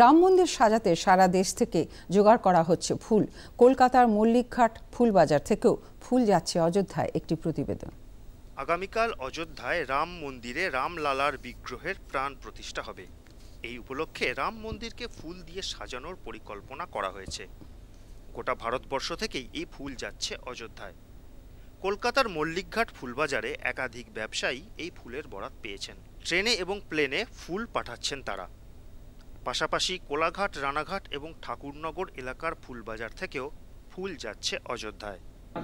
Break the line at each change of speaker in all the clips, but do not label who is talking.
রাম মন্দির সাজাতে সারা দেশ থেকে জোগাড় করা হচ্ছে ফুল। কলকাতার মল্লিকঘাট ফুলবাজার থেকেও ফুল যাচ্ছে অযোধ্যায়। একটি প্রতিবেদন।
আগামীকাল অযোধ্যায় রাম মন্দিরে রামলালার বিগ্রহের প্রাণ প্রতিষ্ঠা হবে। এই উপলক্ষে রাম মন্দিরকে ফুল দিয়ে সাজানোর পরিকল্পনা করা হয়েছে। গোটা ভারতবর্ষ থেকেই এই ফুল যাচ্ছে অযোধ্যায়। কলকাতার মল্লিকঘাট ফুলবাজারে একাধিক ব্যবসায়ী এই ফুলের বরাত পেয়েছেন। ট্রেনে এবং প্লেনে ফুল পাঠাচ্ছেন তারা। পাশাপাশি কোলাঘাট, রানাঘাট এবং ঠাকুরনগর এলাকার ফুলবাজার থেকেও ফুল যাচ্ছে অযোধ্যায়।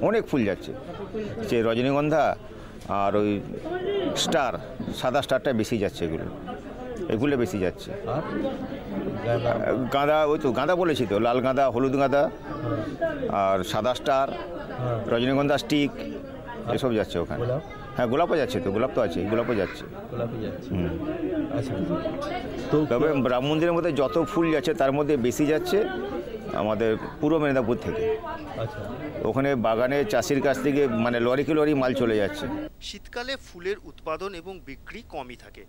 অনেক ফুল যাচ্ছে, যে রজনীগন্ধা আর ওই স্টার, সাদা স্টারটা বেশি যাচ্ছে, এগুলো বেশি যাচ্ছে। গাঁদা, ওই তো গাঁদা বলেছি তো, লাল গাঁদা, হলুদ গাঁদা আর সাদা স্টার, রজনীগন্ধা স্টিক, এসব যাচ্ছে ওখানে। হ্যাঁ, গোলাপও যাচ্ছে তো, গোলাপ তো আছে, গোলাপও যাচ্ছে। তবে রাম মন্দিরের মধ্যে যত ফুল যাচ্ছে তার মধ্যে বেশি যাচ্ছে আমাদের পূর্ব মেদিনীপুর থেকে। ওখানে বাগানে চাষির কাছ থেকে মানে লরিকে লরি মাল চলে যাচ্ছে।
শীতকালে ফুলের উৎপাদন এবং বিক্রি কমই থাকে,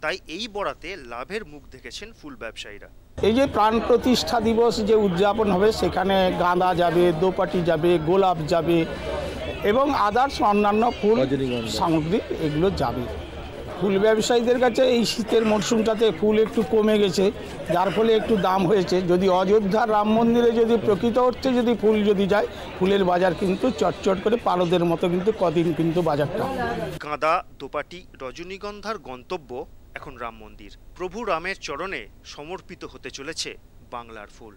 তাই এই বরাতে লাভের মুখ দেখেছেন ফুল ব্যবসায়ীরা।
এই যে প্রাণ প্রতিষ্ঠা দিবস যে উদযাপন হবে, সেখানে গাঁদা যাবে, দোপাটি যাবে, গোলাপ যাবে এবং আদার্স অন্যান্য ফুল সামগ্রী এগুলো যাবে। ফুল ব্যবসায়ীদের কাছে এই শীতের মরশুমটাতে ফুল একটু কমে গেছে, যার ফলে একটু দাম হয়েছে। যদি অযোধ্যার রাম মন্দিরে যদি প্রকৃত অর্থে যদি ফুল যদি যায়, ফুলের বাজার কিন্তু চটচট করে পারদের মতো কিন্তু কদিন কিন্তু বাজারটা।
গাঁদা, দোপাটি, রজনীগন্ধার গন্তব্য এখন রাম মন্দির। প্রভু রামের চরণে সমর্পিত হতে চলেছে বাংলার ফুল।